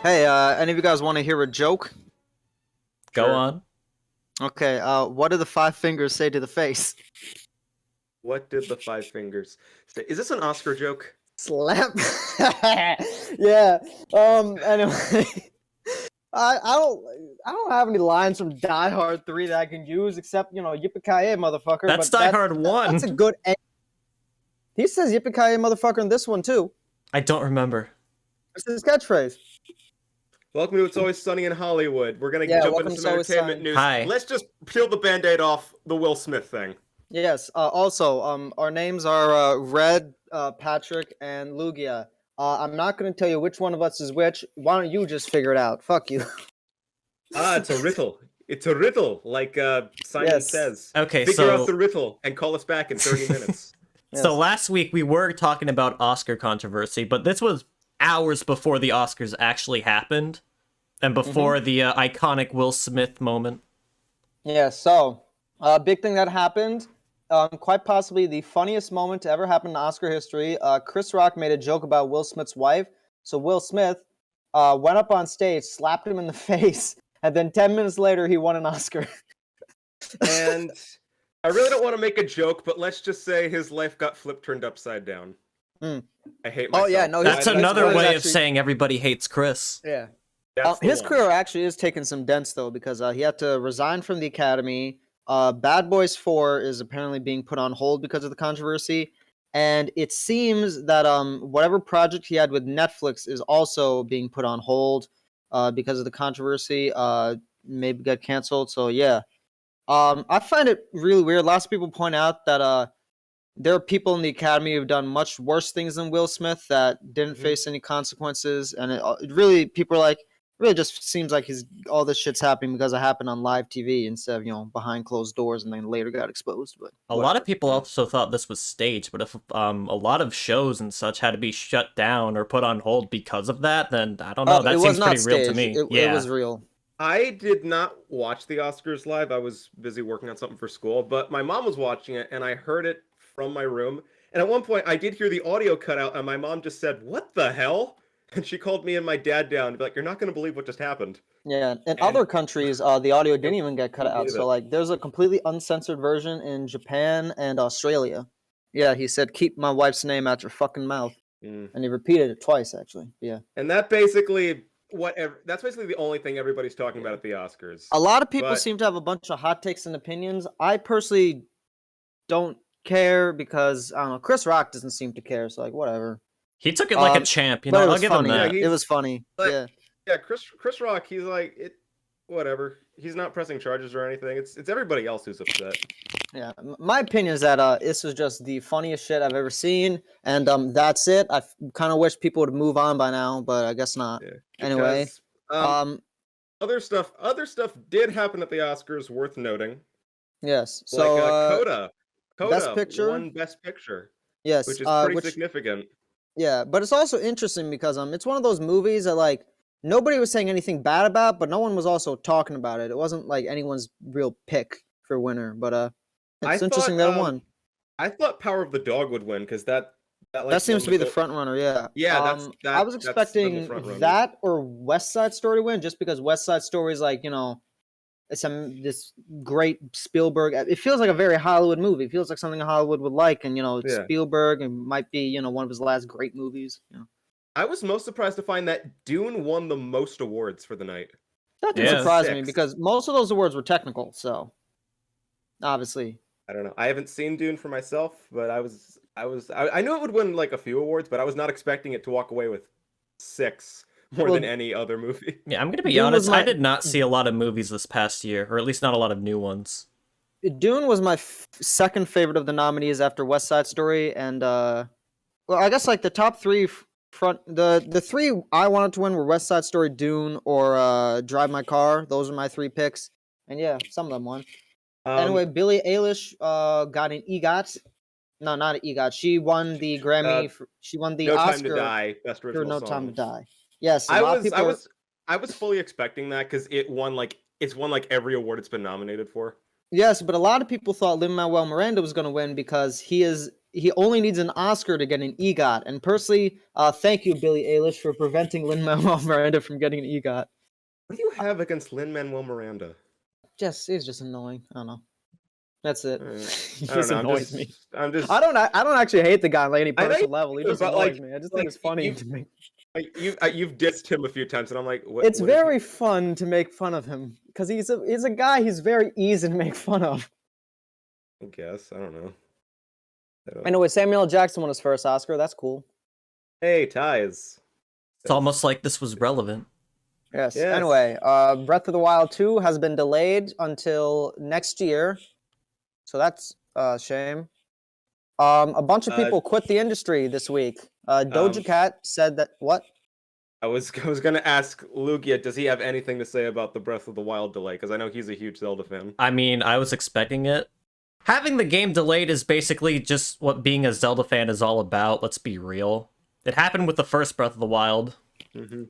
Hey, any of you guys want to hear a joke? Go Sure. on. Okay, what do the five fingers say to the face? What did the five fingers say? Is this an Oscar joke? Slap. Yeah. Anyway, I don't have any lines from Die Hard 3 that I can use except yippee motherfucker. That's but Die Hard 1. That's a good. He says yippee motherfucker in this one too. I don't remember. It's his catchphrase. Welcome to It's Always Sunny in Hollywood. We're gonna Yeah, jump welcome into to some Always entertainment Sunny. news. Hi. Let's just peel the band-aid off the Will Smith thing. Yes. Also, our names are Red, Patrick, and Lugia. I'm not going to tell you which one of us is which. Why don't you just figure it out? Fuck you. It's a riddle. It's a riddle, like Simon Yes. says. Okay, Figure out so the riddle and call us back in 30 minutes. so Yes. last week we were talking about Oscar controversy, but this was hours before the Oscars actually happened, and before the iconic Will Smith moment. Yeah. So, big thing that happened. Quite possibly the funniest moment to ever happen in Oscar history. Chris Rock made a joke about Will Smith's wife. So Will Smith went up on stage, slapped him in the face, and then 10 minutes later he won an Oscar. And I really don't want to make a joke, but let's just say his life got turned upside down. Mm. I hate Oh, myself. yeah, no, That's That's another what way is of actually- saying everybody hates Chris. Yeah. That's the His one. career actually is taking some dents though, because he had to resign from the Academy. Bad Boys 4 is apparently being put on hold because of the controversy, and it seems that whatever project he had with Netflix is also being put on hold because of the controversy. Maybe got canceled. So yeah, I find it really weird. Lots of people point out that there are people in the Academy who've done much worse things than Will Smith that didn't Mhm. face any consequences, and it really people are like. Really, just seems like all this shit's happening because it happened on live TV instead of behind closed doors, and then later got exposed. But A lot whatever. of people also thought this was staged, but if a lot of shows and such had to be shut down or put on hold because of that, then I don't know. That It seems was not pretty real to staged. me. It Yeah. was real. I did not watch the Oscars live. I was busy working on something for school, but my mom was watching it and I heard it from my room. And at one point I did hear the audio cut out and my mom just said, "What the hell?" And she called me and my dad down to be like, "You're not going to believe what just happened." Yeah, in And other countries, the audio didn't Nope, even get cut he out. did So it. like, there's a completely uncensored version in Japan and Australia. Yeah, he said, "Keep my wife's name out your fucking mouth," Mm. and he repeated it twice actually. Yeah. And that's basically the only thing everybody's talking about at the Oscars. A lot of people But seem to have a bunch of hot takes and opinions. I personally don't care because I don't know. Chris Rock doesn't seem to care, so like whatever. He took it like a Um, champ, you But know. it I'll was give him funny. that. Yeah, It was funny. but- Yeah. yeah, Chris Rock, he's like whatever. He's not pressing charges or anything. It's everybody else who's upset. Yeah. My opinion is that this was just the funniest shit I've ever seen, and that's it. I kind of wish people would move on by now, but I guess not. Yeah. Anyway, Because, um, other stuff did happen at the Oscars worth noting. yes. Like So Coda. Best Picture? won Best Picture, yes, which is pretty significant. yeah, but it's also interesting because it's one of those movies that like nobody was saying anything bad about, but no one was also talking about it. It wasn't like anyone's real pick for winner, but I it's interesting thought, that it won. I thought Power of the Dog would win because that like That seems won to be the gold- front runner, yeah. Yeah, I was that's the expecting front runner. that or West Side Story to win, just because West Side Story is like it's this great Spielberg. It feels like a very Hollywood movie. It feels like something Hollywood would like, and Yeah. Spielberg and might be one of his last great movies. I was most surprised to find that Dune won the most awards for the night. That didn't Yeah. surprise me 6. because most of those awards were technical. So obviously, I don't know. I haven't seen Dune for myself, but I knew it would win like a few awards, but I was not expecting it to walk away with 6 more Well, than any other movie. Yeah, I'm gonna be Dune was honest. I my- did not see a lot of movies this past year, or at least not a lot of new ones. Dune was my second favorite of the nominees after West Side Story, and well, I guess like the top three the three I wanted to win were West Side Story, Dune, or Drive My Car. Those are my three picks, and yeah, some of them won. Anyway, Billie Eilish got an EGOT. No, not an EGOT. She won the Grammy. She won the No Oscar Time to Die, Best for Original No Song. Time to Die. Yes, I was fully expecting that because it's won like every award it's been nominated for. Yes, but a lot of people thought Lin-Manuel Miranda was going to win because he is he only needs an Oscar to get an EGOT. And personally, thank you, Billie Eilish, for preventing Lin-Manuel Miranda from getting an EGOT. What do you have against Lin-Manuel Miranda? He's just annoying. I don't know. That's it. He I don't just know. annoys me. I'm just. I don't actually hate the guy on any I know personal you level. He do, just but, annoys me. I just think it's funny to me. You've dissed him a few times, and I'm like, what? It's what is very fun to make fun of him because he's a guy he's very easy to make fun of. I guess I don't know. Anyway, Samuel L. Jackson won his first Oscar. That's cool. Hey, ties. It's almost like this was relevant. Yes. Yes. Anyway, Breath of the Wild 2 has been delayed until next year, so that's a shame. A bunch of people quit the industry this week. Doja Cat said that what? I was gonna ask Lugia, does he have anything to say about the Breath of the Wild delay? Because I know he's a huge Zelda fan. I mean, I was expecting it. Having the game delayed is basically just what being a Zelda fan is all about. Let's be real. It happened with the first Breath of the Wild.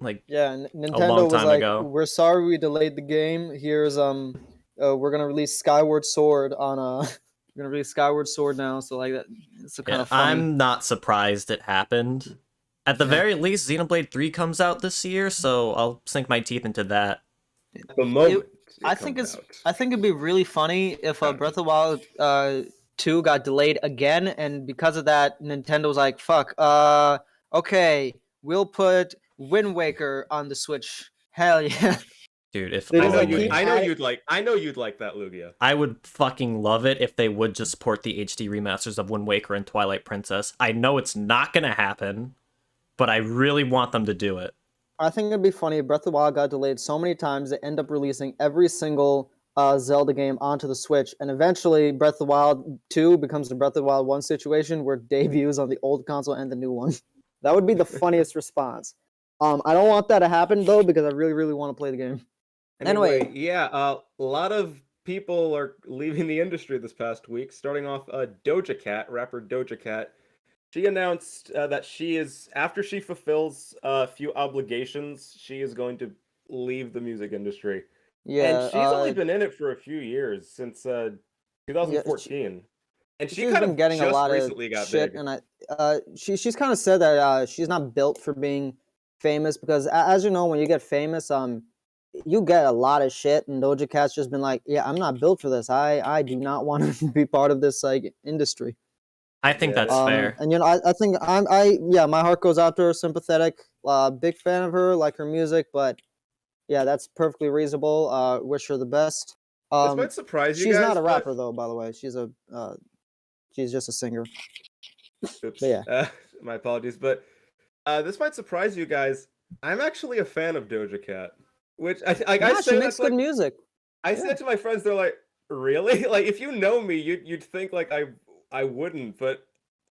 Like, yeah, Nintendo a long was time like, ago. "We're sorry we delayed the game. Here's we're gonna release Skyward Sword on we're gonna release Skyward Sword now." So like that, it's kind of funny. I'm not surprised it happened. At the very least, Xenoblade 3 comes out this year, so I'll sink my teeth into that. At the moment, I think it'd be really funny if Breath of the Wild 2 got delayed again, and because of that, Nintendo was like, "Fuck, okay, we'll put Wind Waker on the Switch." Hell yeah, Dude, if They I know just, only. keep I know adding- you'd like that, Lugia. I would fucking love it if they would just port the HD remasters of Wind Waker and Twilight Princess. I know it's not gonna happen, but I really want them to do it. I think it'd be funny if Breath of the Wild got delayed so many times they end up releasing every single Zelda game onto the Switch, and eventually Breath of the Wild 2 becomes the Breath of the Wild 1 situation where it debuts on the old console and the new one. That would be the funniest response. I don't want that to happen though because I really, really want to play the game. Anyway. Yeah, a lot of people are leaving the industry this past week. Starting off, Doja Cat, rapper Doja Cat. She announced that she is, after she fulfills a few obligations, she is going to leave the music industry. Yeah, And she's only been in it for a few years, since 2014. And she's kind been of getting a just lot of recently got shit, big. and she's kind of said that she's not built for being famous because, as you know, when you get famous, you get a lot of shit, and Doja Cat's just been like, "Yeah, I'm not built for this. I do not want to be part of this like industry." I think that's fair. And I think my heart goes out to her, sympathetic, big fan of her, like her music, but yeah, that's perfectly reasonable. Wish her the best. This might surprise you she's guys. not a rapper though, by the way. She's just a singer. Oops. But yeah. My apologies, but this might surprise you guys. I'm actually a fan of Doja Cat, which I say she makes good music. I said to my friends, they're like, "Really? Like, if you know me, you'd think like I wouldn't, but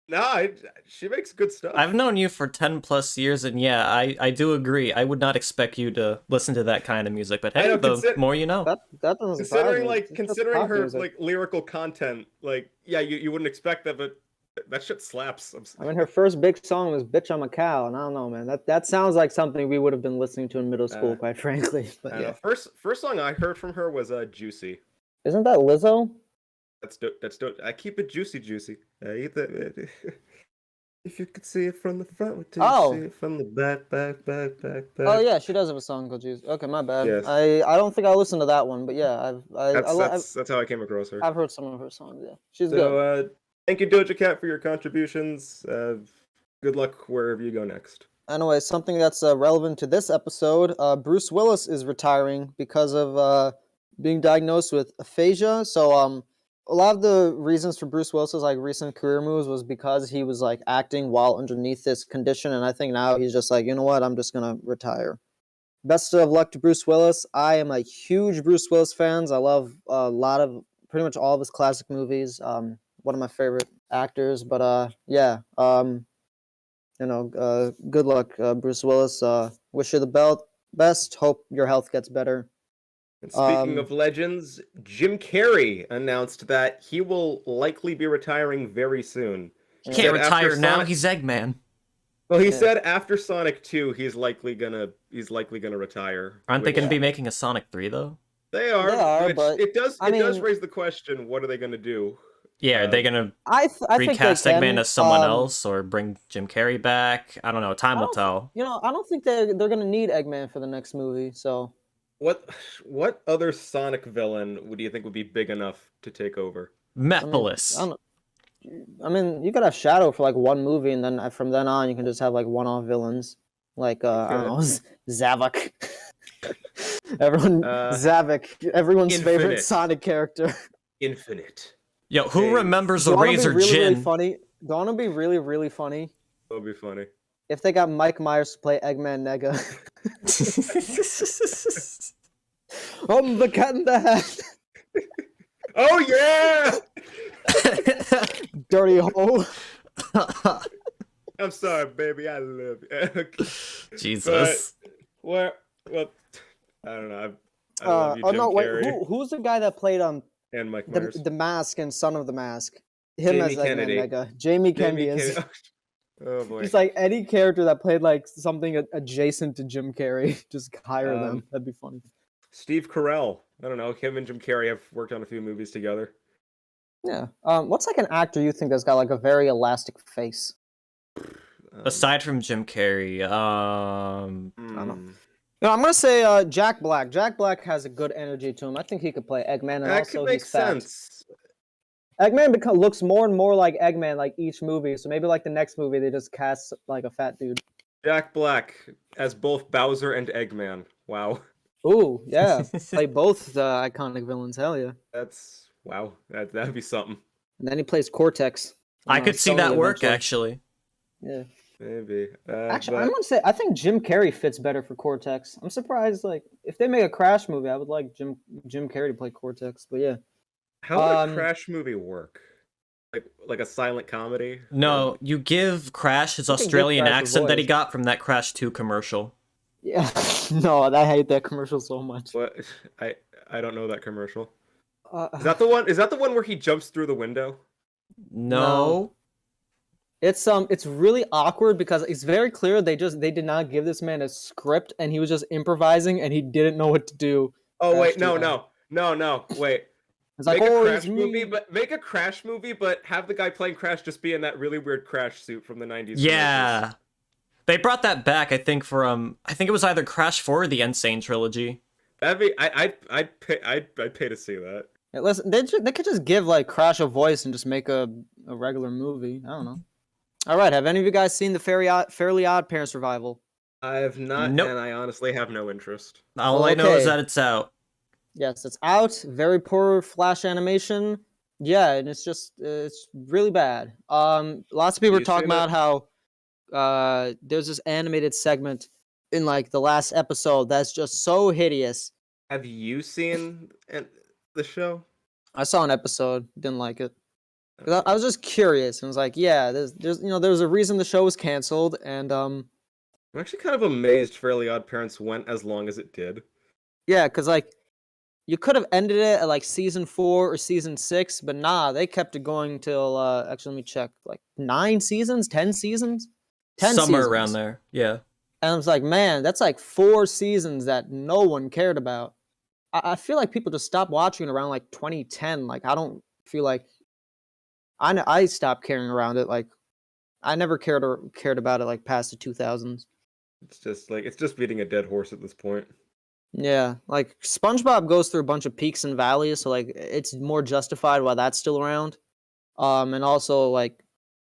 nah, she makes good stuff." I've known you for 10 plus years, and yeah, I do agree. I would not expect you to listen to that kind of music, but hey, the more you know. That doesn't surprise me. Considering her music. like lyrical content, like yeah, you wouldn't expect that, but that shit slaps. I mean, her first big song was "Bitch I'm a Cow," and I don't know, man. That sounds like something we would have been listening to in middle school, quite frankly. But yeah, first song I heard from her was "Juicy." Isn't that Lizzo? That's dope. I keep it juicy. I eat that. If you could see it from the front, see it from the back. Oh yeah, she does have a song called "Juicy." Okay, my bad. Yes. I don't think I listened to that one, but yeah, that's how I came across her. I've heard some of her songs. Yeah, she's good. Thank you, Doja Cat, for your contributions. Good luck wherever you go next. Anyway, something that's relevant to this episode: Bruce Willis is retiring because of being diagnosed with aphasia. So a lot of the reasons for Bruce Willis's like recent career moves was because he was like acting while underneath this condition, and I think now he's just like, you know what, I'm just gonna retire. Best of luck to Bruce Willis. I am a huge Bruce Willis fan. I love a lot of pretty much all of his classic movies. One of my favorite actors, but yeah, good luck, Bruce Willis. Wish you the best. Hope your health gets better. And speaking of legends, Jim Carrey announced that he will likely be retiring very soon. He can't retire now. He's Eggman. Well, he said after Sonic 2, he's likely gonna retire. Aren't they gonna be making a Sonic 3 though? They are, but it does raise the question: what are they gonna do? Yeah, are they gonna I think they recast can. Eggman as someone else or bring Jim Carrey back? I don't know. Time will tell. I don't think they're gonna need Eggman for the next movie. So What other Sonic villain would you think would be big enough to take over? I mean, I Mephiles. don't. I mean, you could have Shadow for like one movie, and then from then on, you can just have like one-off villains, like I don't know, Zavok. Uh, Zavok, everyone's favorite Infinite. Sonic character. Infinite. Yo, who Hey, remembers the Don't want to be Razor really, really Jin? funny. Don't want to be really, really funny That'll be funny. if they got Mike Myers to play Eggman Nega. I'm the cat in the hat. Oh yeah! Dirty hole. I'm sorry, baby. I love you. Jesus. Well, I don't know. I love you, Jim Carrey, who's the guy that played and Mike Myers. the Mask and Son of the Mask? Him Jamie as Eggman Kennedy. Nega. Jamie Kennedy is. Oh boy. Just like any character that played like something adjacent to Jim Carrey, just hire them. That'd be funny. Steve Carell. I don't know. Him and Jim Carrey have worked on a few movies together. Yeah. What's like an actor you think that's got like a very elastic face? Aside from Jim Carrey, I don't know. No, I'm gonna say Jack Black. Jack Black has a good energy to him. I think he could play Eggman, and that also could make he's fat. sense. Eggman looks more and more like Eggman like each movie. So maybe like the next movie they just cast like a fat dude. Jack Black as both Bowser and Eggman. Wow. Ooh, yeah. Play both iconic villains. Hell yeah. That's wow. That'd be something. And then he plays Cortex. I could see Sony that work eventually. actually. Yeah. Maybe. Actually, but I'm gonna say I think Jim Carrey fits better for Cortex. I'm surprised. Like, if they make a Crash movie, I would like Jim Carrey to play Cortex. But yeah, how would a Crash movie work? Like a silent comedy? No, you give Crash his You can give Australian Crash a accent that he voice. got from that Crash 2 commercial. yeah. No, I hate that commercial so much. What? I don't know that commercial. Uh, Is that the one? Is that the one where he jumps through the window? No. it's really awkward because it's very clear they did not give this man a script and he was just improvising and he didn't know what to do. Oh Crash wait, 2 no, wait. It's like, Make a oh, Crash it's movie, me. make a Crash movie, but have the guy playing Crash just be in that really weird Crash suit from the 90s. Yeah. commercials. They brought that back, I think, from I think it was either Crash 4 or the Insane trilogy. That'd be I'd pay to see that. Yeah, listen, they could just give like Crash a voice and just make a regular movie. I don't know. All right, have any of you guys seen the Fairly Odd Parents revival? I have not, Nope. and I honestly have no interest. All I know is Okay. that it's out. Yes, it's out. Very poor Flash animation. Yeah, and it's really bad. Lots of people are You talking seen it? about how there's this animated segment in like the last episode that's just so hideous. Have you seen the show? I saw an episode, didn't like it. 'Cause I was just curious and was like, yeah, there's there's a reason the show was canceled, and I'm actually kind of amazed Fairly Odd Parents went as long as it did. yeah, because like you could have ended it at like season 4 or season 6, but nah, they kept it going till actually let me check, like 9 seasons, 10 seasons, 10 Somewhere seasons. around there. Yeah. And I was like, man, that's like 4 seasons that no one cared about. I feel like people just stopped watching it around like 2010. Like I don't feel like I stopped caring around it. Like I never cared about it like past the 2000s. It's just beating a dead horse at this point. Yeah, like SpongeBob goes through a bunch of peaks and valleys, so like it's more justified why that's still around. And also like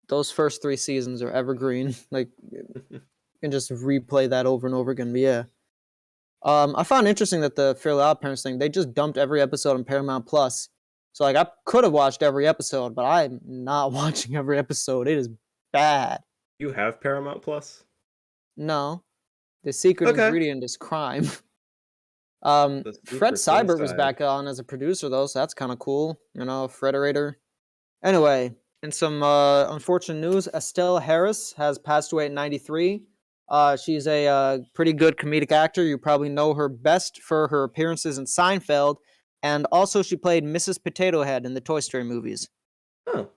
those first 3 seasons are evergreen. Like you can just replay that over and over again. But yeah. I found interesting that the Fairly Odd Parents thing, they just dumped every episode on Paramount Plus. So like I could have watched every episode, but I'm not watching every episode. It is bad. You have Paramount Plus? No. The secret Okay. ingredient is crime. The Fred secret Seibert was suicide. back on as a producer though, so that's kind of cool. You know, Frederator. Anyway, in some unfortunate news, Estelle Harris has passed away at 93. She's a pretty good comedic actor. You probably know her best for her appearances in Seinfeld, and also she played Mrs. Potato Head in the Toy Story movies. Oh.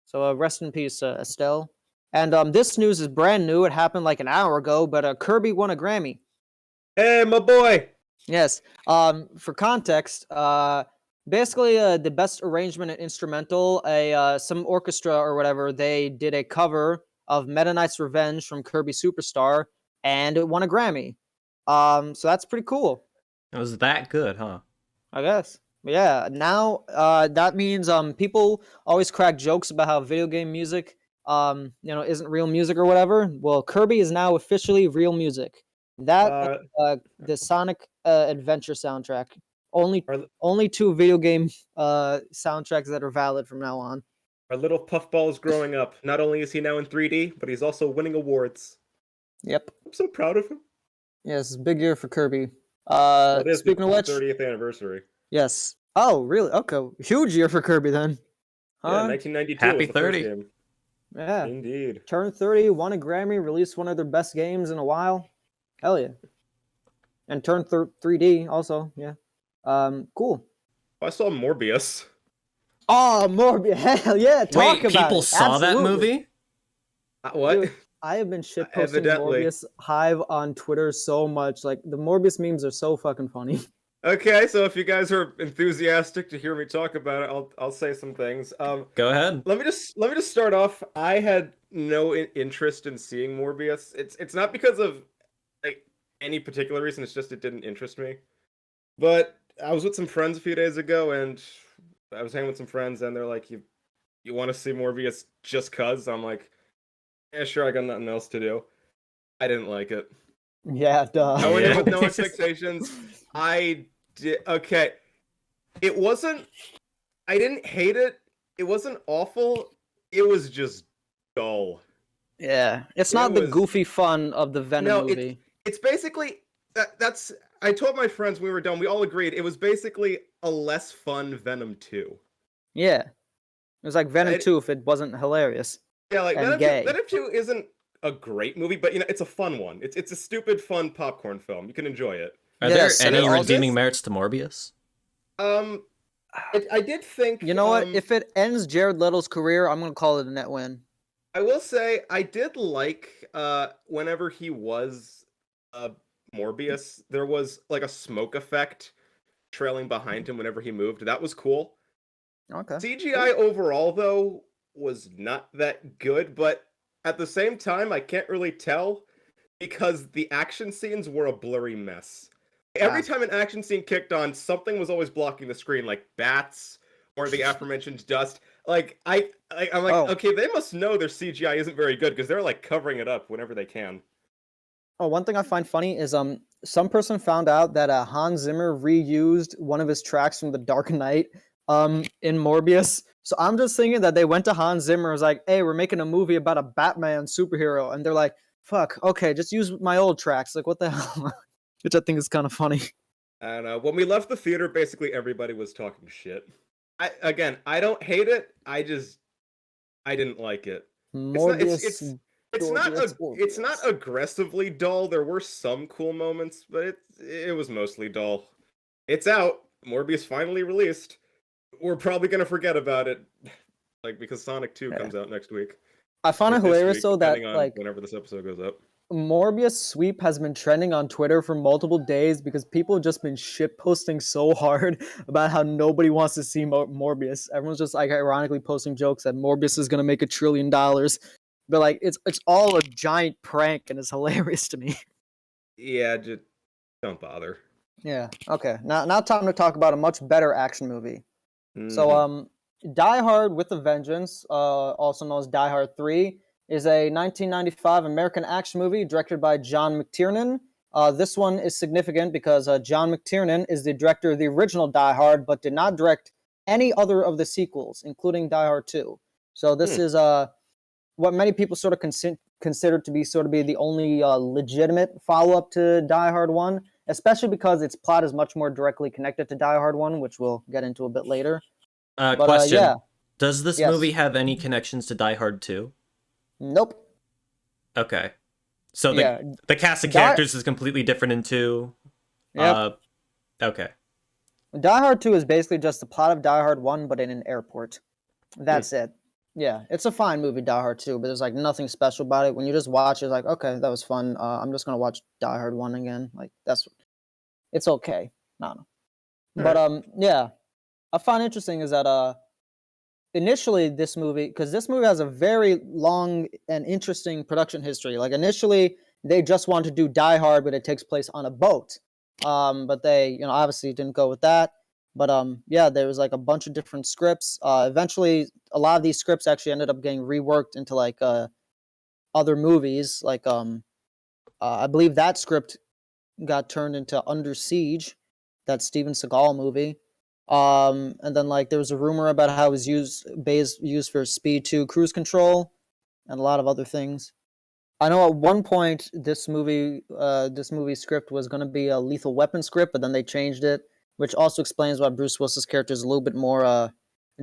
So rest in peace, Estelle. And this news is brand new. It happened like an hour ago, but Kirby won a Grammy. Hey, my boy! Yes. For context, basically the best arrangement and instrumental. Some orchestra or whatever, they did a cover of Meta Knight's Revenge from Kirby Superstar, and it won a Grammy. So that's pretty cool. It was that good, huh? I guess. But yeah, now that means people always crack jokes about how video game music isn't real music or whatever. Well, Kirby is now officially real music. That the Sonic Adventure soundtrack. Only Our, only two video game soundtracks that are valid from now on. our little puffball is growing up. Not only is he now in 3D, but he's also winning awards. Yep. I'm so proud of him. Yes, big year for Kirby. Well, it is Speaking of which, 30th anniversary. yes. Oh, really? Okay, huge year for Kirby then. Yeah, 1992 Happy was the 30. first game. Yeah. Indeed. Turned 30, won a Grammy, released one of their best games in a while. Hell yeah. And turned 3D also, yeah. Cool. I saw Morbius. Oh, Morbius. Hell yeah. Talk Wait, about people it. saw that Absolutely. movie? What? Dude, I have been shitposting Evidently. Morbius Hive on Twitter so much. Like, the Morbius memes are so fucking funny. Okay, so if you guys are enthusiastic to hear me talk about it, I'll say some things. Go ahead. Let me just start off. I had no interest in seeing Morbius. It's not because of like any particular reason. It's just it didn't interest me. But I was with some friends a few days ago, and I was hanging with some friends, and they're like, "You want to see Morbius just 'cause?" I'm like, "Yeah, sure. I got nothing else to do." I didn't like it. Yeah, duh. I went in Yeah. with no expectations. I did okay. It wasn't. I didn't hate it. It wasn't awful. It was just dull. Yeah. It's It not the was- goofy fun of the Venom No, movie. It's basically that's. I told my friends when we were done. We all agreed it was basically a less fun Venom 2. Yeah. It was like Venom It- 2 if it wasn't hilarious. Yeah, like And Venom gay. 2, Venom 2 isn't a great movie, but it's a fun one. It's a stupid, fun popcorn film. You can enjoy it. Are Yes, there and any it also- redeeming merits to Morbius? I did think. You know what? If it ends Jared Leto's career, I'm gonna call it a net win. I will say I did like whenever he was Morbius, there was like a smoke effect trailing behind him whenever he moved. That was cool. Okay. CGI overall though was not that good, but at the same time I can't really tell because the action scenes were a blurry mess. Every time an action scene kicked on, something was always blocking the screen, like bats or the aforementioned dust. Like I'm like, Oh. okay, they must know their CGI isn't very good because they're like covering it up whenever they can. Oh, one thing I find funny is some person found out that Hans Zimmer reused one of his tracks from The Dark Knight in Morbius. So I'm just thinking that they went to Hans Zimmer and was like, "Hey, we're making a movie about a Batman superhero," and they're like, "Fuck, okay, just use my old tracks." Like, what the hell? Which I think is kind of funny. And when we left the theater, basically everybody was talking shit. I don't hate it. I didn't like it. Morbius. It's not aggressively dull. There were some cool moments, but it was mostly dull. It's out. Morbius finally released. We're probably gonna forget about it, like because Sonic 2 comes out next week. I find Or it this hilarious week, though that depending on like whenever this episode goes up. Morbius sweep has been trending on Twitter for multiple days because people have just been shit posting so hard about how nobody wants to see Morbius. Everyone's just like ironically posting jokes that Morbius is gonna make $1 trillion, but like it's all a giant prank and it's hilarious to me. Yeah, just don't bother. Yeah. Okay. Now time to talk about a much better action movie. So Mhm. Die Hard with a Vengeance, also known as Die Hard 3, is a 1995 American action movie directed by John McTiernan. This one is significant because John McTiernan is the director of the original Die Hard, but did not direct any other of the sequels, including Die Hard 2. So this is what many people sort of consider to be the only legitimate follow-up to Die Hard 1, especially because its plot is much more directly connected to Die Hard 1, which we'll get into a bit later. But, Question. yeah. Does this Yes. movie have any connections to Die Hard 2? Nope. Okay. So Yeah. the cast of Die- characters is completely different in 2. Yep. Okay. Die Hard 2 is basically just the plot of Die Hard 1, but in an airport. That's it. Yeah, it's a fine movie, Die Hard 2, but there's like nothing special about it. When you just watch it, it's like, okay, that was fun. I'm just gonna watch Die Hard 1 again. Like it's okay. I don't know. But yeah. I find interesting is that initially this movie, because this movie has a very long and interesting production history. Like initially they just wanted to do Die Hard, but it takes place on a boat. But they, obviously didn't go with that. But yeah, there was like a bunch of different scripts. Eventually, a lot of these scripts actually ended up getting reworked into like other movies. Like I believe that script got turned into Under Siege, that Steven Seagal movie. And then like there was a rumor about how it was used for Speed 2 cruise control and a lot of other things. I know at one point this movie script was going to be a Lethal Weapon script, but then they changed it, which also explains why Bruce Willis's character is a little bit more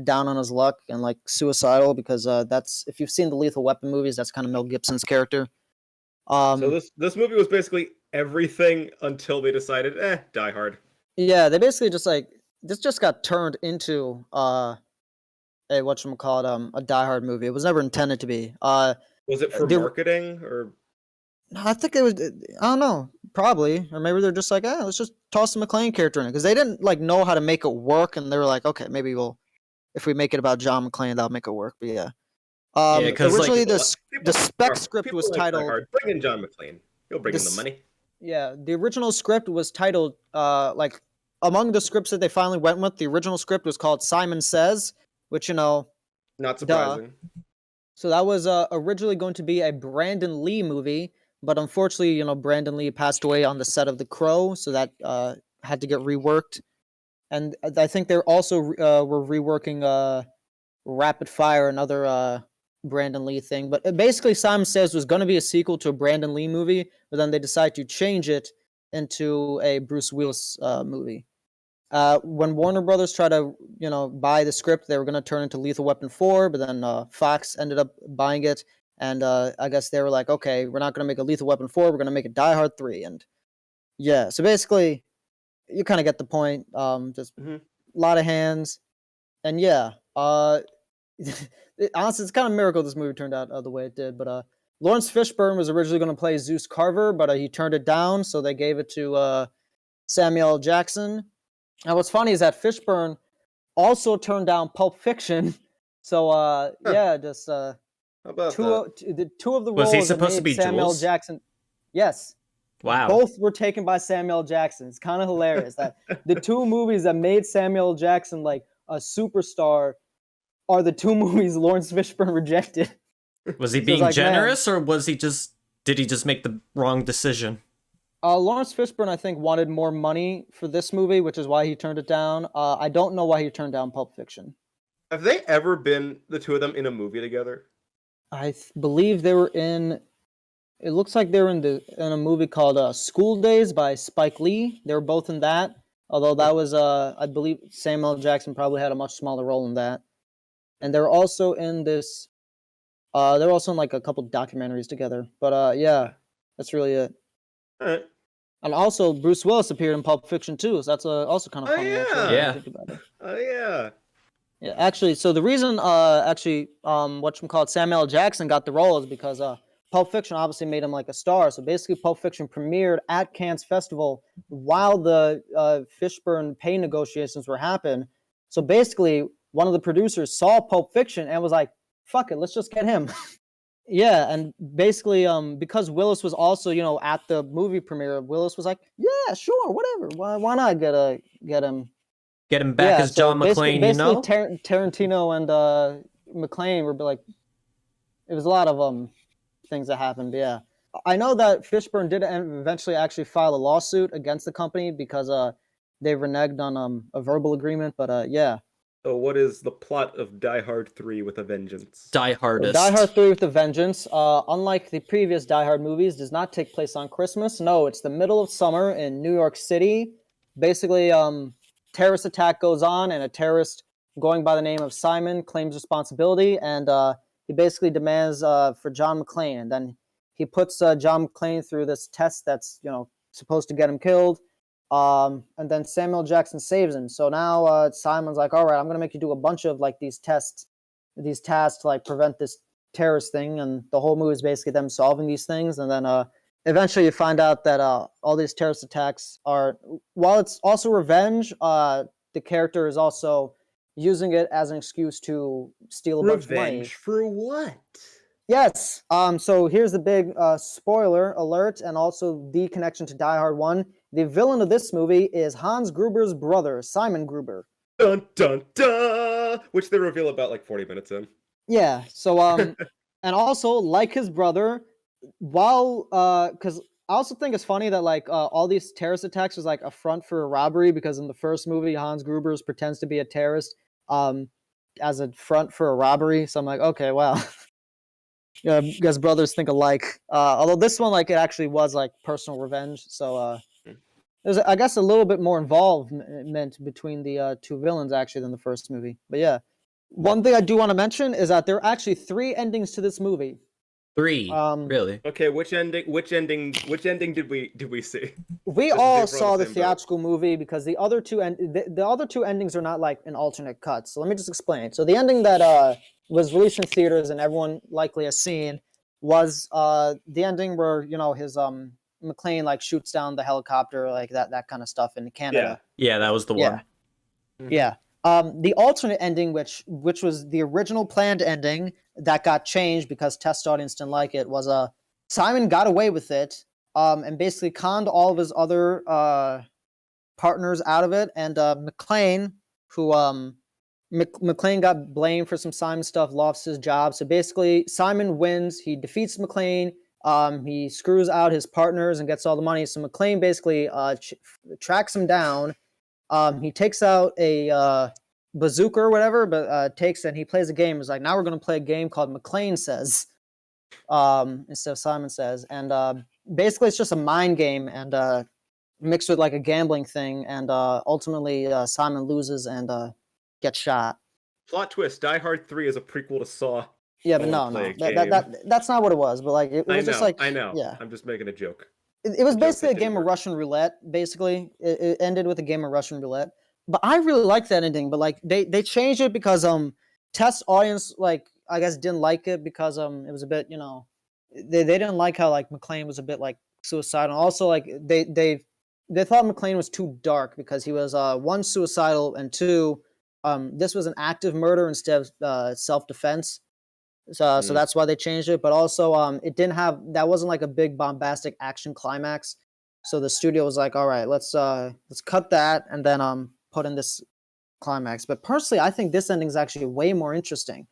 down on his luck and like suicidal, because that's, if you've seen the Lethal Weapon movies, that's kind of Mel Gibson's character. So this movie was basically everything until they decided, Die Hard. Yeah, they basically just like, this just got turned into a whatchamacallit, a Die Hard movie. It was never intended to be. Was it for marketing or? I think it was. I don't know. Probably, or maybe they're just like, let's just toss the McClane character in it, because they didn't like know how to make it work, and they were like, okay, maybe if we make it about John McClane, that'll make it work. But yeah. Originally the spec script was titled. Bring in John McClane. He'll bring in the money. Yeah, the original script was titled like, among the scripts that they finally went with, the original script was called Simon Says, which not surprising. So that was originally going to be a Brandon Lee movie, but unfortunately, Brandon Lee passed away on the set of The Crow, so that had to get reworked. And I think they're also were reworking Rapid Fire, another Brandon Lee thing. But basically, Simon Says was going to be a sequel to a Brandon Lee movie, but then they decided to change it into a Bruce Willis movie. When Warner Brothers tried to, buy the script, they were going to turn it into Lethal Weapon 4, but then Fox ended up buying it, and I guess they were like, okay, we're not going to make a Lethal Weapon 4, we're going to make a Die Hard 3, and yeah, so basically, you kind of get the point. Just a lot of hands, and yeah, honestly, it's kind of a miracle this movie turned out the way it did, but Lawrence Fishburne was originally going to play Zeus Carver, but he turned it down, so they gave it to Samuel L. Jackson. Now, what's funny is that Fishburne also turned down Pulp Fiction, so yeah, just How about two of the Was roles he that supposed to made be Samuel L. Jules? Jackson. Yes. Wow. Both were taken by Samuel L. Jackson. It's kind of hilarious that the two movies that made Samuel L. Jackson like a superstar are the two movies Lawrence Fishburne rejected. Was he So being it's like, generous, or did he just make the wrong decision? Lawrence Fishburne, I think, wanted more money for this movie, which is why he turned it down. I don't know why he turned down Pulp Fiction. Have they ever been, the two of them, in a movie together? I believe they were in. It looks like they were in a movie called School Days by Spike Lee. They were both in that. Although that was, I believe Samuel L. Jackson probably had a much smaller role in that. And they're also in this. They're also in like a couple documentaries together. But yeah, that's really it. All right. And also, Bruce Willis appeared in Pulp Fiction too, so that's also kind of funny. Yeah. Actually, Yeah. think about it. Oh yeah. Yeah, actually, so the reason, whatchamacallit, Samuel L. Jackson got the role is because Pulp Fiction obviously made him like a star. So basically, Pulp Fiction premiered at Cannes Festival while the Fishburne pay negotiations were happening. So basically, one of the producers saw Pulp Fiction and was like, "Fuck it, let's just get him." Yeah, and basically, because Willis was also, at the movie premiere, Willis was like, "Yeah, sure, whatever. Why not get him?" Get him back as John McClane, basically Tarantino and McClane were like, it was a lot of things that happened. Yeah, I know that Fishburne did eventually actually file a lawsuit against the company because they reneged on a verbal agreement. But yeah. So what is the plot of Die Hard 3 with a Vengeance? Die Hardest. Die Hard 3 with a Vengeance, unlike the previous Die Hard movies, does not take place on Christmas. No, it's the middle of summer in New York City. Basically, terrorist attack goes on, and a terrorist going by the name of Simon claims responsibility, and he basically demands for John McClane. And then he puts John McClane through this test that's, supposed to get him killed. And then Samuel Jackson saves him. So now Simon's like, all right, I'm going to make you do a bunch of like these tasks to like prevent this terrorist thing. And the whole movie is basically them solving these things. And then eventually you find out that all these terrorist attacks are, while it's also revenge, the character is also using it as an excuse to steal a bunch of money. Revenge for what? Yes. So here's the big spoiler alert, and also the connection to Die Hard 1. The villain of this movie is Hans Gruber's brother, Simon Gruber. Dun dun dun! Which they reveal about like 40 minutes in. Yeah. So and also like his brother, while because I also think it's funny that like all these terrorist attacks was like a front for a robbery, because in the first movie Hans Gruber's pretends to be a terrorist as a front for a robbery. So I'm like, okay, wow. Yeah, I guess brothers think alike. Although this one, like, it actually was like personal revenge. So there's, I guess, a little bit more involvement between the two villains actually than the first movie. But yeah, one thing I do want to mention is that there are actually 3 endings to this movie. 3, really? Okay, which ending did we see? We Just all as if we're on saw the the same boat. theatrical movie, because the other two the other 2 endings are not like an alternate cut. So let me just explain. So the ending that was released in theaters and everyone likely has seen was the ending where, you know, his McClane like shoots down the helicopter, like that kind of stuff in Canada. Yeah, that was the one. Yeah. The alternate ending, which was the original planned ending that got changed because test audience didn't like it, was Simon got away with it, and basically conned all of his other partners out of it, and McClane, who McClane got blamed for some Simon stuff, lost his job. So basically, Simon wins. He defeats McClane. He screws out his partners and gets all the money. So McClane basically tracks him down. He takes out a bazooka or whatever, but takes and he plays a game. He's like, now we're going to play a game called McClane Says, instead of Simon Says. And basically, it's just a mind game and mixed with like a gambling thing. And ultimately, Simon loses and gets shot. Plot twist: Die Hard 3 is a prequel to Saw. Yeah, but no, that's not what it was. But like, it was just like, I know. Yeah, I'm just making a joke. It was joke basically a that game didn't of work. Russian roulette. Basically, it ended with a game of Russian roulette. But I really liked that ending. But like, they changed it because test audience, like, I guess, didn't like it because it was a bit, you know, they didn't like how like McClane was a bit like suicidal. Also, like they thought McClane was too dark because he was 1, suicidal, and 2, this was an active murder instead of self-defense. So that's why they changed it. But also, it didn't have, that wasn't like a big bombastic action climax. So the studio was like, all right, let's cut that and then put in this climax. But personally, I think this ending is actually way more interesting.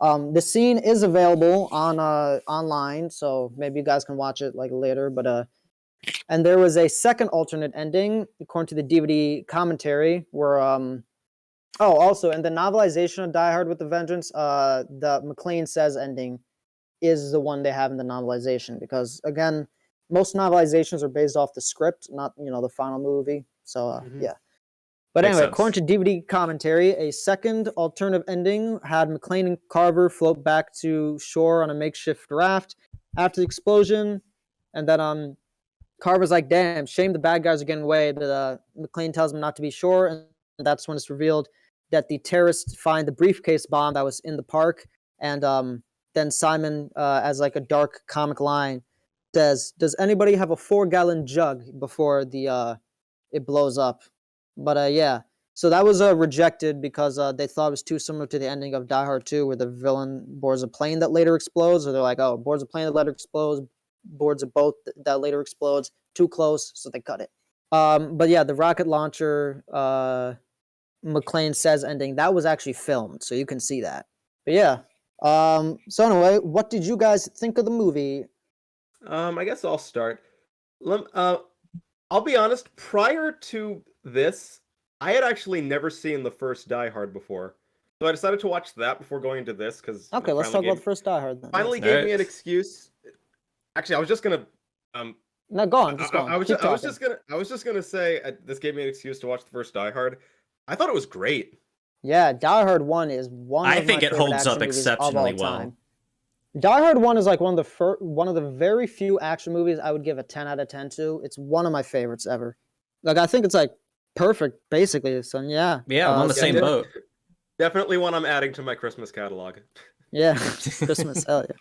The scene is available on online, so maybe you guys can watch it like later. But and there was a second alternate ending according to the DVD commentary where oh, also, in the novelization of Die Hard with a Vengeance, the McClane Says ending is the one they have in the novelization, because again, most novelizations are based off the script, not, you know, the final movie. So yeah. But Makes anyway, sense. according to DVD commentary, a second alternative ending had McClane and Carver float back to shore on a makeshift raft after the explosion, and then Carver's like, "Damn, shame the bad guys are getting away." But McClane tells him not to be sure, and that's when it's revealed that the terrorists find the briefcase bomb that was in the park, and then Simon, as like a dark comic line, says, "Does anybody have a 4-gallon jug?" before the it blows up. But yeah, so that was rejected because they thought it was too similar to the ending of Die Hard 2, where the villain boards a plane that later explodes. So they're like, "Oh, boards a plane that later explodes, boards a boat that later explodes. Too close," so they cut it. But yeah, the rocket launcher. McClane Says ending, that was actually filmed, so you can see that. But yeah. So anyway, what did you guys think of the movie? I guess I'll start. I'll be honest. Prior to this, I had actually never seen the first Die Hard before, so I decided to watch that before going into this because Okay, let's talk about the first Die Hard then. finally Yes. gave me an excuse. Actually, I was just gonna No, go on, just go on. I was just gonna say this gave me an excuse to watch the first Die Hard. I thought it was great. Yeah, Die Hard 1 is one I of think my it favorite holds action up movies exceptionally of all well. time. Die Hard 1 is like one of the very few action movies I would give a 10 out of 10 to. It's one of my favorites ever. Like, I think it's like perfect, basically. So yeah. Yeah, I'm on the same boat. Definitely one I'm adding to my Christmas catalog. Yeah, Christmas, hell yeah.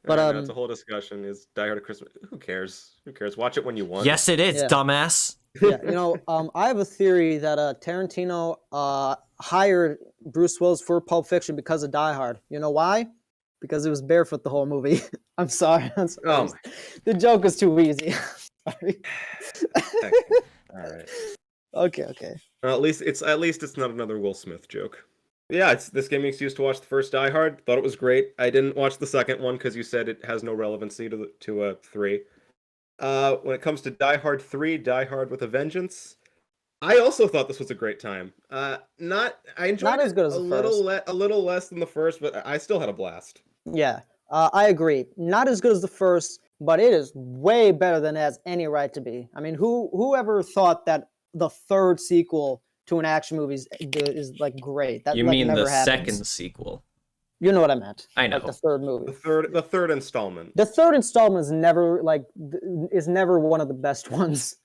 But I know, it's a whole discussion. Is Die Hard a Christmas? Who cares? Who cares? Watch it when you want. Yes, it is, Yeah. dumbass. Yeah, I have a theory that Tarantino hired Bruce Willis for Pulp Fiction because of Die Hard. You know why? Because it was barefoot the whole movie. I'm sorry. Oh my. The joke is too easy. Sorry. Okay. All right. Okay. Well, at least it's not another Will Smith joke. Yeah, this gave me an excuse to watch the first Die Hard. Thought it was great. I didn't watch the second one because you said it has no relevancy to 3. When it comes to Die Hard 3, Die Hard with a Vengeance, I also thought this was a great time. I enjoyed Not as it good as the first. a little less than the first, but I still had a blast. Yeah, I agree. Not as good as the first, but it is way better than it has any right to be. I mean, whoever thought that the third sequel to an action movie is like great? That You like mean the never happens. second sequel? You know what I meant. I know. Like the third movie. The third installment. The third installment is never one of the best ones.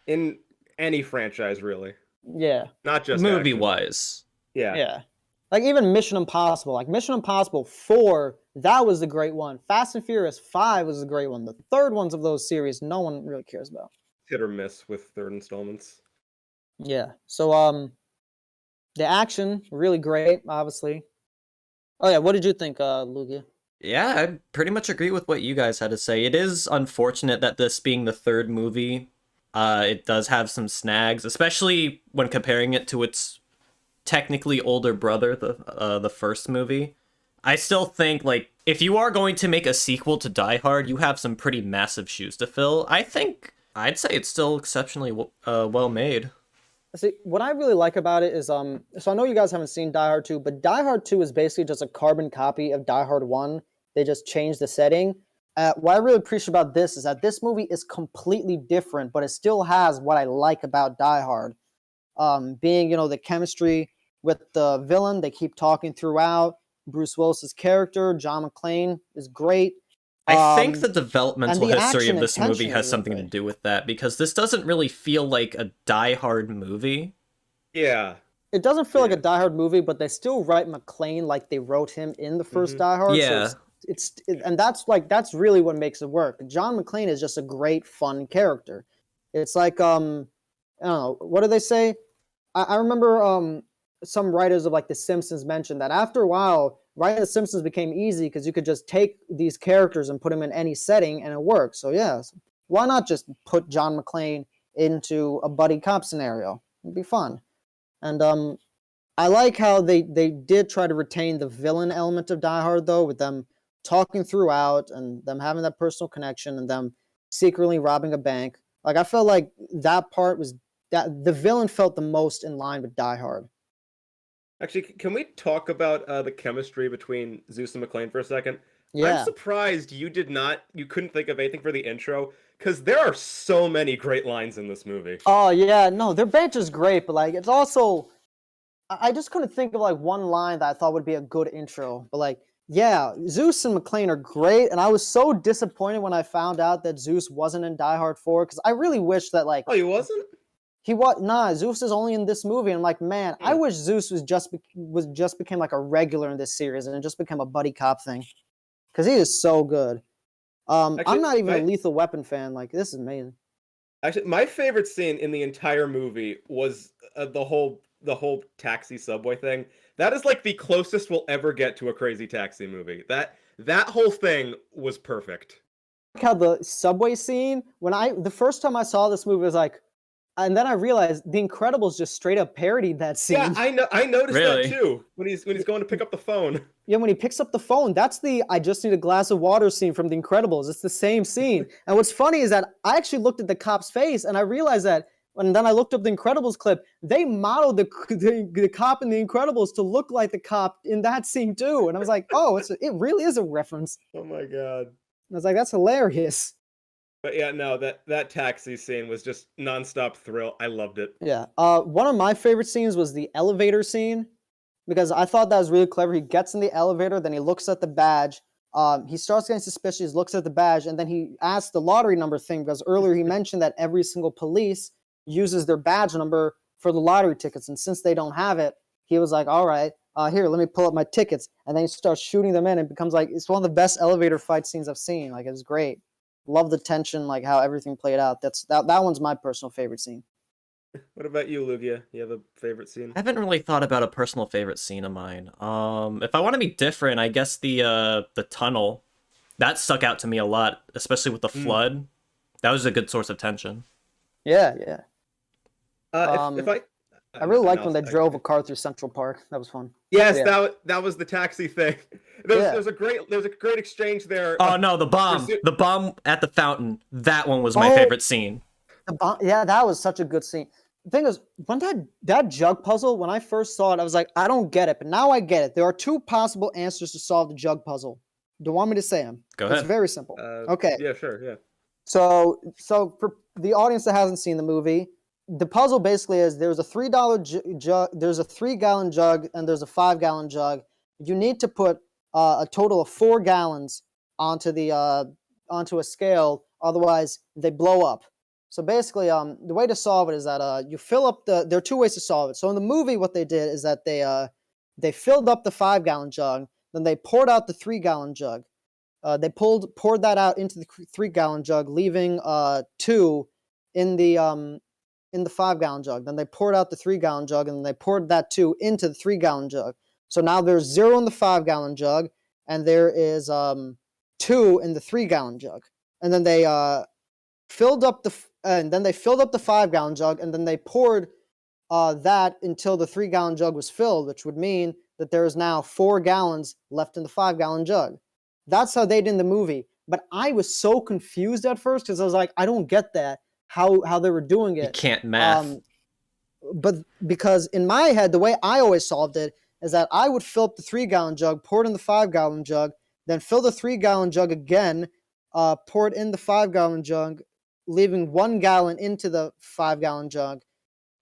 In any franchise, really. Yeah. Not just movie-wise. Yeah. Yeah. Like even Mission Impossible. Like Mission Impossible 4, that was the great one. Fast and Furious 5 was the great one. The third ones of those series, no one really cares about. Hit or miss with third installments. Yeah. So the action, really great, obviously. Oh yeah, what did you think, Lugia? Yeah, I pretty much agree with what you guys had to say. It is unfortunate that this being the third movie, it does have some snags, especially when comparing it to its technically older brother, the first movie. I still think, like, if you are going to make a sequel to Die Hard, you have some pretty massive shoes to fill. I'd say it's still exceptionally well made. See, what I really like about it is, so I know you guys haven't seen Die Hard 2, but Die Hard 2 is basically just a carbon copy of Die Hard 1. They just changed the setting. What I really appreciate about this is that this movie is completely different, but it still has what I like about Die Hard. Being, the chemistry with the villain, they keep talking throughout. Bruce Willis's character, John McClane, is great. I think the developmental the history of action this and movie tension has is something to really do with that, because this doesn't really feel like a Die Hard movie. Yeah. It doesn't feel like a Die Hard movie, but they still write McClane like they wrote him in the first Die Hard. Yeah. So and that's really what makes it work. John McClane is just a great, fun character. It's like I don't know, what do they say? I remember some writers of like The Simpsons mentioned that after a while, writing The Simpsons became easy because you could just take these characters and put them in any setting and it works. So yeah, why not just put John McClane into a buddy cop scenario? It'd be fun. And I like how they did try to retain the villain element of Die Hard, though, with them talking throughout and them having that personal connection and them secretly robbing a bank. Like, I felt like that part was that the villain felt the most in line with Die Hard. Actually, can we talk about the chemistry between Zeus and McClane for a second? Yeah. I'm surprised you couldn't think of anything for the intro, because there are so many great lines in this movie. Oh, yeah. No, their banter is great, but, like, it's also... I just couldn't think of, like, one line that I thought would be a good intro. But, like, yeah, Zeus and McClane are great, and I was so disappointed when I found out that Zeus wasn't in Die Hard 4, because I really wish that, like... Oh, he wasn't? Zeus is only in this movie. And I'm like, man, I wish Zeus became like a regular in this series and it just became a buddy cop thing. Because he is so good. Actually, I'm not even a Lethal Weapon fan. Like, this is amazing. Actually, my favorite scene in the entire movie was the whole taxi subway thing. That is like the closest we'll ever get to a crazy taxi movie. That whole thing was perfect. Like how the subway scene, the first time I saw this movie, was like, and then I realized The Incredibles just straight up parodied that scene. Yeah, I know. I noticed Really? that too when he's going to pick up the phone. Yeah, when he picks up the phone, that's the "I just need a glass of water" scene from The Incredibles. It's the same scene. And what's funny is that I actually looked at the cop's face and I realized that, and then I looked up the Incredibles clip. They modeled the cop in The Incredibles to look like the cop in that scene too. And I was like, oh, it really is a reference. Oh my god. I was like, that's hilarious. But yeah, no, that taxi scene was just nonstop thrill. I loved it. Yeah. One of my favorite scenes was the elevator scene, because I thought that was really clever. He gets in the elevator, then he looks at the badge. He starts getting suspicious, looks at the badge, and then he asks the lottery number thing, because earlier he mentioned that every single police uses their badge number for the lottery tickets. And since they don't have it, he was like, all right, here, let me pull up my tickets. And then he starts shooting them in. It becomes like, it's one of the best elevator fight scenes I've seen. Like, it was great. love the tension, like how everything played out. That one's my personal favorite scene. What about you, Lugia? You have a favorite scene? I haven't really thought about a personal favorite scene of mine. If I want to be different, I guess the tunnel that stuck out to me a lot, especially with the flood. That was a good source of tension. Yeah, yeah. If I really liked when they drove a car through Central Park. That was fun. Yes, Yeah. that was the taxi thing. Yeah. There's a great exchange there. Oh no, the bomb at the fountain. That one was my favorite scene. Yeah, that was such a good scene. The thing is, when that jug puzzle, when I first saw it, I was like, I don't get it, but now I get it. There are two possible answers to solve the jug puzzle. Do you want me to say them? Go ahead. It's very simple. Okay. Yeah, sure. Yeah. So for the audience that hasn't seen the movie, the puzzle basically is there's a $3 jug, there's a 3-gallon jug, and there's a 5-gallon jug. You need to put a total of 4 gallons onto a scale, otherwise they blow up. So basically, the way to solve it is that you fill up there are two ways to solve it. So in the movie, what they did is that they filled up the 5-gallon jug, then they poured out the 3-gallon jug. They poured that out into the 3-gallon jug, leaving 2 in the 5-gallon jug. Then they poured out the 3-gallon jug, and then they poured that 2 into the 3-gallon jug. So now there's 0 in the 5-gallon jug, and there is 2 in the 3-gallon jug. And then they filled up the 5-gallon jug, and then they poured that until the 3-gallon jug was filled, which would mean that there is now 4 gallons left in the 5-gallon jug. That's how they did in the movie. But I was so confused at first because I was like, I don't get that, how they were doing it. You can't math. But because in my head, the way I always solved it is that I would fill up the 3-gallon jug, pour it in the 5-gallon jug, then fill the 3-gallon jug again, pour it in the 5-gallon jug, leaving 1 gallon into the 5-gallon jug.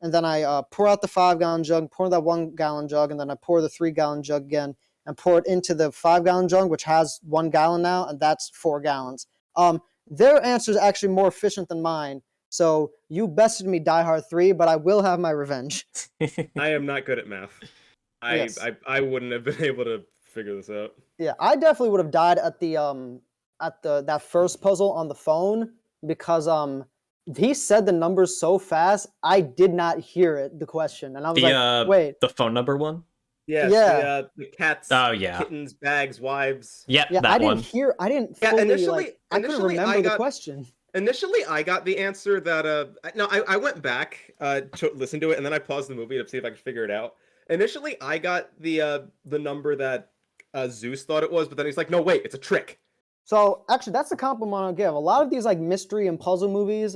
And then I pour out the 5-gallon jug, pour that 1-gallon jug, and then I pour the 3-gallon jug again and pour it into the 5-gallon jug, which has 1 gallon now, and that's 4 gallons. Their answer is actually more efficient than mine. So you bested me, Die Hard 3, but I will have my revenge. I am not good at math. I wouldn't have been able to figure this out. Yeah, I definitely would have died at that first puzzle on the phone because he said the numbers so fast I did not hear the question, and I was like, wait, the phone number one. Yes, yeah, the cats, kittens, bags, wives. Yep, yeah, that one. I didn't fully, I couldn't remember the question. Initially, I got the answer that I went back to listen to it, and then I paused the movie to see if I could figure it out. Initially, I got the number that Zeus thought it was, but then he's like, no, wait, it's a trick. So actually, that's a compliment I'll give. A lot of these like mystery and puzzle movies,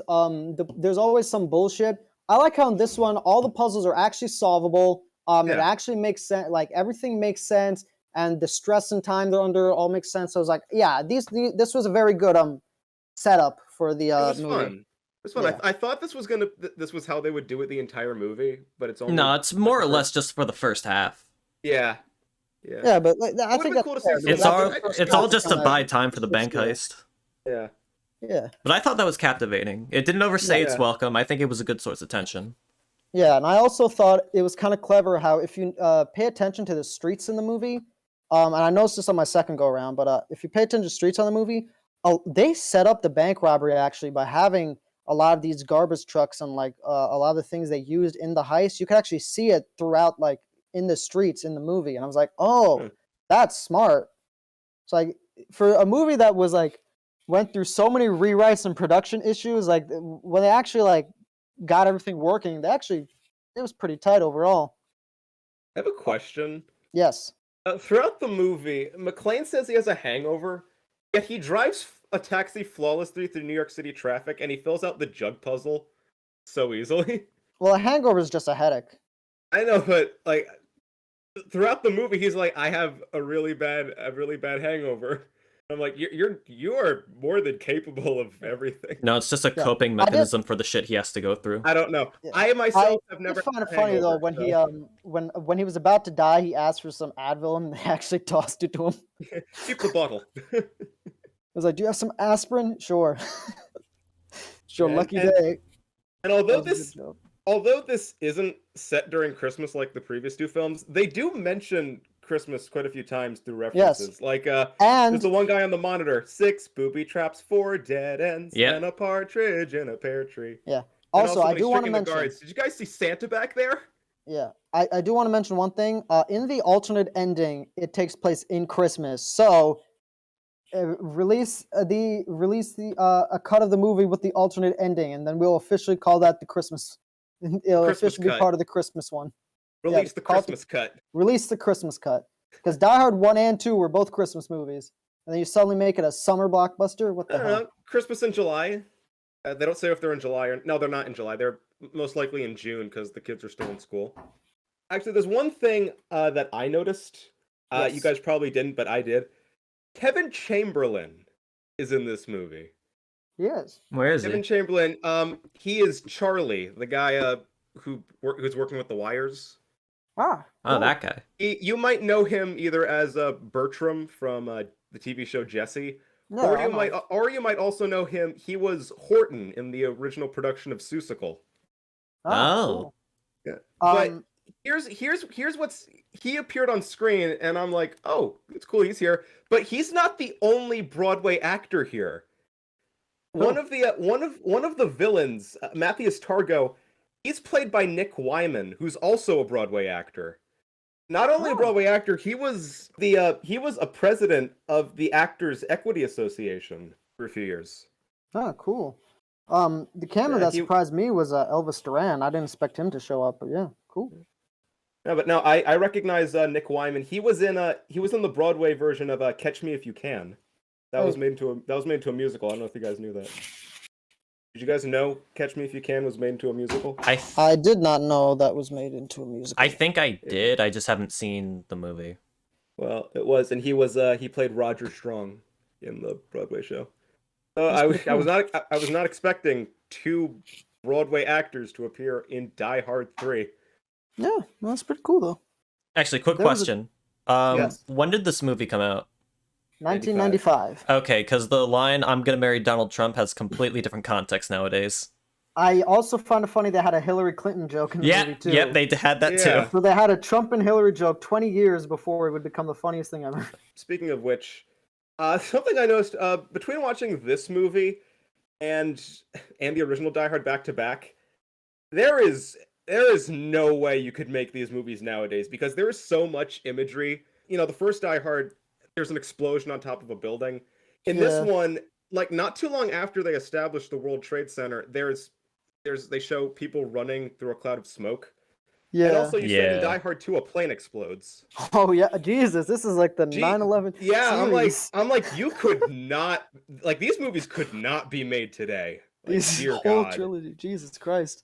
there's always some bullshit. I like how in this one, all the puzzles are actually solvable. It actually makes sense. Like everything makes sense, and the stress and time they're under all makes sense. So I was like, yeah, this was a very good setup for the movie. Fun. It was fun. Yeah. I thought this was how they would do it the entire movie, but it's only it's more or less just for the first half. Yeah. Yeah, but I think that's cool to fair, see. It's all just to buy time for the bank heist. Yeah. Yeah. But I thought that was captivating. It didn't overstay its welcome. I think it was a good source of tension. Yeah, and I also thought it was kind of clever how if you pay attention to the streets in the movie, and I noticed this on my second go around, but if you pay attention to streets on the movie, they set up the bank robbery actually by having a lot of these garbage trucks and like a lot of the things they used in the heist. You can actually see it throughout like in the streets in the movie, and I was like, oh, that's smart. So like for a movie that was like went through so many rewrites and production issues, like when they actually like got everything working, it was pretty tight overall. I have a question. Yes. Throughout the movie, McClane says he has a hangover, yet he drives a taxi flawlessly through New York City traffic, and he fills out the jug puzzle so easily. Well, a hangover is just a headache. I know, but like throughout the movie, he's like, I have a really bad hangover. I'm like, you are more than capable of everything. No, it's just a coping mechanism for the shit he has to go through. I don't know. Yeah. I myself have never. I find it funny though when he when he was about to die, he asked for some Advil and they actually tossed it to him. Keep the bottle. I was like, "Do you have some aspirin?" Sure. Sure. Yeah, lucky day. And although this although this isn't set during Christmas like the previous two films, they do mention Christmas quite a few times through Yes, references. Like, there's and the one guy on the monitor, 6 booby traps, 4 dead ends, Yep. and a partridge in a pear tree. yeah. And Also, I when he's do want to tricking the mention. guards, did you guys see Santa back there? Yeah, I do want to mention one thing. In the alternate ending, it takes place in Christmas. So release the a cut of the movie with the alternate ending, and then we'll officially call that the Christmas. It'll Christmas officially be cut. part of the Christmas one. Release the call it Christmas cut. Release the Christmas cut, because Die Hard 1 and 2 were both Christmas movies, and then you suddenly make it a summer blockbuster. What I the don't hell? know. Christmas in July. They don't say if they're in July or no, they're not in July. They're most likely in June because the kids are still in school. Actually, there's one thing that I noticed. You Yes. guys probably didn't, but I did. Kevin Chamberlain is in this movie. Yes. Where is Kevin he? Chamberlain, he is Charlie, the guy who's working with the wires. Ah. Oh, cool. that guy. You might know him either as Bertram from the TV show Jessie, No, or you might also know him. He was Horton in the original production of Seussical. Ah, Oh. cool. Yeah, but Um, here's what's he appeared on screen, and I'm like, oh, it's cool, he's here. But he's not the only Broadway actor here. Cool. One of the villains, Matthias Targo, he's played by Nick Wyman, who's also a Broadway actor. Not only a Oh. Broadway actor, he was a president of the Actors Equity Association for a few years. Oh, cool. The camera Yeah, that surprised me was Elvis Duran. I didn't expect him to show up, but yeah, cool. No, but no, I recognize Nick Wyman. He was in the Broadway version of Catch Me If You Can. That was made into a musical. I don't know if you guys knew that. Did you guys know Catch Me If You Can was made into a musical? I did not know that was made into a musical. I think I did. I just haven't seen the movie. Well, it was, and he played Roger Strong in the Broadway show. So That's I was pretty I was not expecting two Broadway actors to appear in Die Hard 3. Yeah, well, that's pretty cool though. Actually, quick There was a- question. Yes. When did this movie come out? 1995. Okay, because the line "I'm gonna marry Donald Trump" has completely different context nowadays. I also found it funny they had a Hillary Clinton joke in the movie too. Yep, they had that Yeah. too. So they had a Trump and Hillary joke 20 years before it would become the funniest thing ever. Speaking of which, something I noticed between watching this movie and the original Die Hard back to back, there is no way you could make these movies nowadays because there is so much imagery. You know, the first Die Hard, there's an explosion on top of a building. In this one, like not too long after they established the World Trade Center, they show people running through a cloud of smoke. Yeah. And also you said in Yeah. Die Hard 2 a plane explodes. Oh yeah, Jesus, this is like the 9/11 Yeah, series. I'm like you could not like these movies could not be made today. Like, This dear whole God. trilogy, Jesus Christ.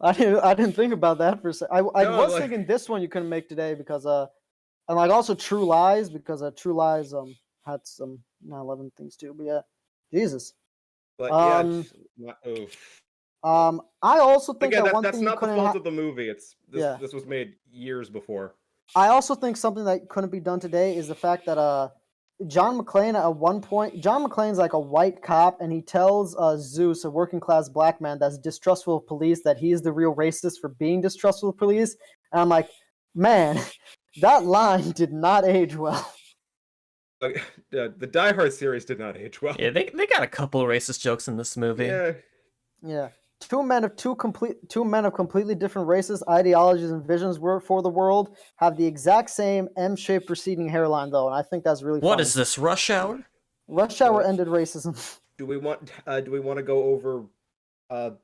I didn't think about that for a second. I No, was like- thinking this one you couldn't make today because and like also True Lies because True Lies had some 9/11 things too. But yeah, Jesus. But Um, oof. I also think Again, that one that's thing you not the couldn't fault ha- of the movie. Yeah. This was made years before. I also think something that couldn't be done today is the fact that John McClane at one point John McClane's like a white cop and he tells Zeus, a working class black man that's distrustful of police, that he's the real racist for being distrustful of police. And I'm like, man, that line did not age well. Like, the Die Hard series did not age well. Yeah, they got a couple of racist jokes in this movie. Yeah. Yeah. Two men of completely different races, ideologies, and visions were for the world have the exact same M-shaped receding hairline, though, and I think that's really What funny. is this, Rush Hour? Rush Hour ended racism. Do we want to go over the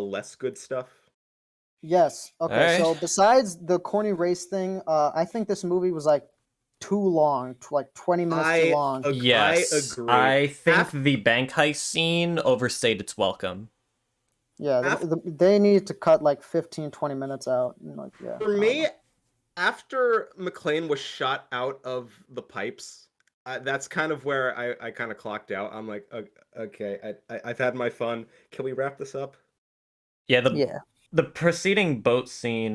less good stuff? Yes. Okay. Alright. So besides the corny race thing, I think this movie was like too long, like 20 minutes too long. Yes, I agree. I think the bank heist scene overstayed its welcome. Yeah, they need to cut like 15, 20 minutes out. And like, yeah. For me, after McClane was shot out of the pipes, that's kind of where I kind of clocked out. I'm like, okay, I've had my fun. Can we wrap this up? Yeah, yeah. the preceding boat scene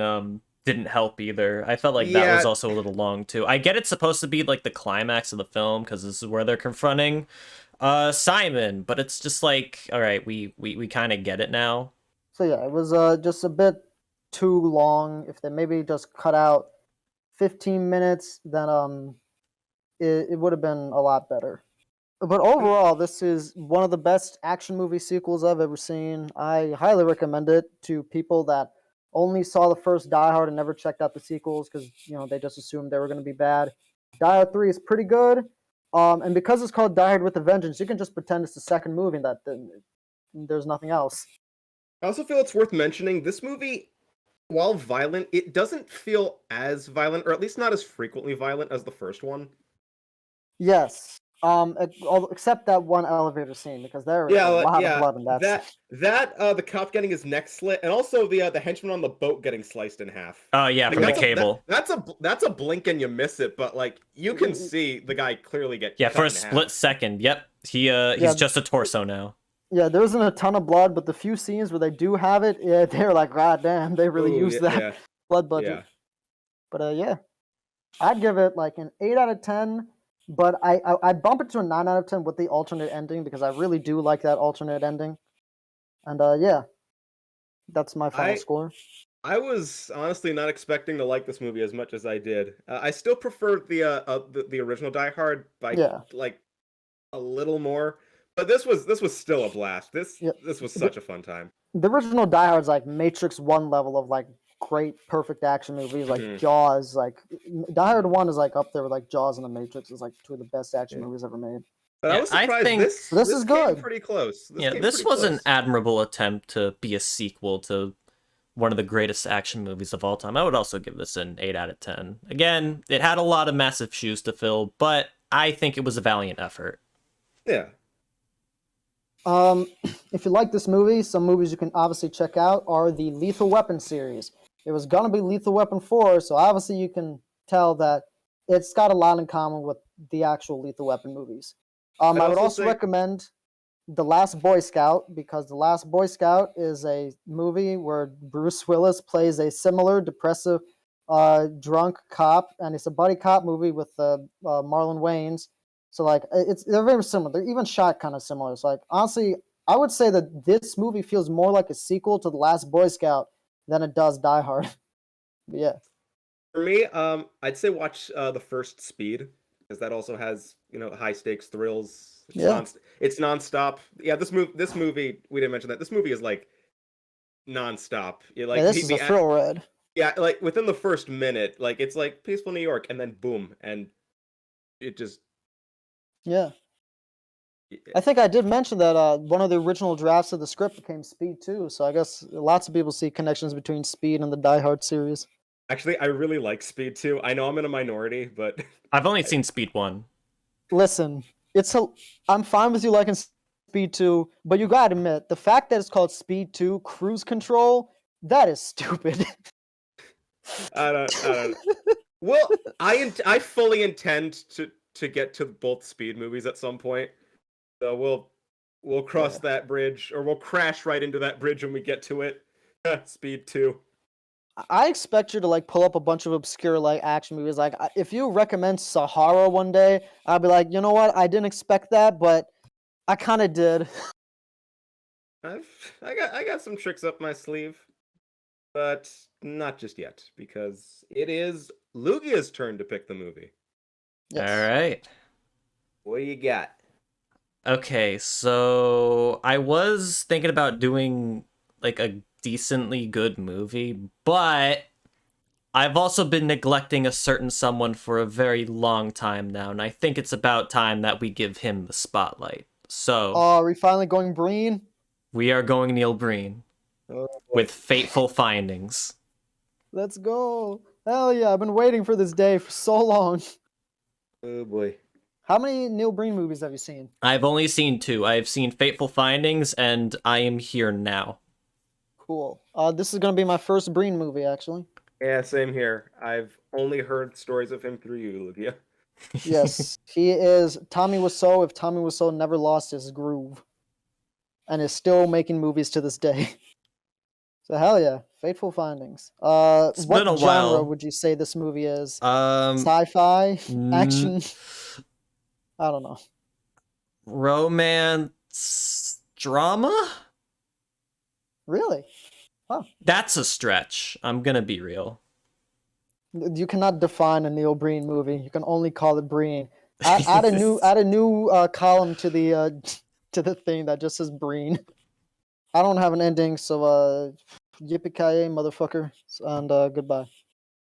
didn't help either. I felt like that was also a little long too. I get it's supposed to be like the climax of the film because this is where they're confronting Simon, but it's just like, all right, we kind of get it now. So yeah, it was just a bit too long. If they maybe just cut out 15 minutes, then it would have been a lot better. But overall, this is one of the best action movie sequels I've ever seen. I highly recommend it to people that only saw the first Die Hard and never checked out the sequels because they just assumed they were going to be bad. Die Hard 3 is pretty good, and because it's called Die Hard with a Vengeance, you can just pretend it's the second movie and that there's nothing else. I also feel it's worth mentioning this movie, while violent, it doesn't feel as violent, or at least not as frequently violent as the first one. Yes. Except that one elevator scene because there is a lot of blood in that scene. The cop getting his neck slit, and also the henchman on the boat getting sliced in half. Oh yeah, from the cable. That's a blink and you miss it, but like you can see the guy clearly get cut for a in split half. second. Yep, he's just a torso now. Yeah, there isn't a ton of blood, but the few scenes where they do have it, they're like, god damn, they really used that blood budget. Yeah. But yeah, I'd give it like an 8 out of 10. But I bump it to a 9 out of 10 with the alternate ending because I really do like that alternate ending. And yeah, that's my final score. I was honestly not expecting to like this movie as much as I did. I still prefer the original Die Hard by like a little more, but this was still a blast. This was such a fun time. The original Die Hard's like Matrix 1 level of like great perfect action movies, like Jaws. Like Die Hard 1 is like up there with like Jaws and The Matrix is like two of the best action movies ever made. But I was surprised this is good. Pretty close. This was an admirable attempt to be a sequel to one of the greatest action movies of all time. I would also give this an 8 out of 10. Again, it had a lot of massive shoes to fill, but I think it was a valiant effort. Yeah. If you like this movie, some movies you can obviously check out are the Lethal Weapon series. It was gonna be Lethal Weapon 4, so obviously you can tell that it's got a lot in common with the actual Lethal Weapon movies. I would also recommend The Last Boy Scout because The Last Boy Scout is a movie where Bruce Willis plays a similar depressive, drunk cop, and it's a buddy cop movie with Marlon Wayans. So like they're very similar. They're even shot kind of similar. So like honestly, I would say that this movie feels more like a sequel to The Last Boy Scout than it does Die Hard. But yeah. For me, I'd say watch the first Speed because that also has high stakes thrills. It's nonstop. Yeah, this movie we didn't mention that. This movie is like nonstop. This is a thrill ride. Yeah, like within the first minute, like it's like peaceful New York, and then boom, and it just. Yeah. I think I did mention that one of the original drafts of the script became Speed 2, so I guess lots of people see connections between Speed and the Die Hard series. Actually, I really like Speed 2. I know I'm in a minority, but... I've only seen Speed 1. Listen, I'm fine with you liking Speed 2, but you gotta admit, the fact that it's called Speed 2 Cruise Control, that is stupid. I don't. Well, I fully intend to get to both Speed movies at some point. So we'll cross that bridge, or we'll crash right into that bridge when we get to it. Speed 2. I expect you to like pull up a bunch of obscure like action movies. Like if you recommend Sahara one day, I'll be like, you know what? I didn't expect that, but I kind of did. I got some tricks up my sleeve, but not just yet because it is Lugia's turn to pick the movie. Yes. All right. What do you got? Okay, so I was thinking about doing like a decently good movie, but I've also been neglecting a certain someone for a very long time now, and I think it's about time that we give him the spotlight. So, are we finally going Breen? We are going Neil Breen with Fateful Findings. Let's go. Hell yeah, I've been waiting for this day for so long. Oh boy. How many Neil Breen movies have you seen? I've only seen 2. I've seen Fateful Findings and I Am Here Now. Cool. This is going to be my first Breen movie, actually. Yeah, same here. I've only heard stories of him through you, Lugia. Yes, he is Tommy Wiseau if Tommy Wiseau never lost his groove. And is still making movies to this day. So hell yeah, Fateful Findings. What genre would you say this movie is? Sci-fi? Action? I don't know. Romance? Drama? Really? That's a stretch. I'm gonna be real. You cannot define a Neil Breen movie. You can only call it Breen. Add a new column to the thing that just says Breen. I don't have an ending, so yippee ki yay, motherfucker, and goodbye.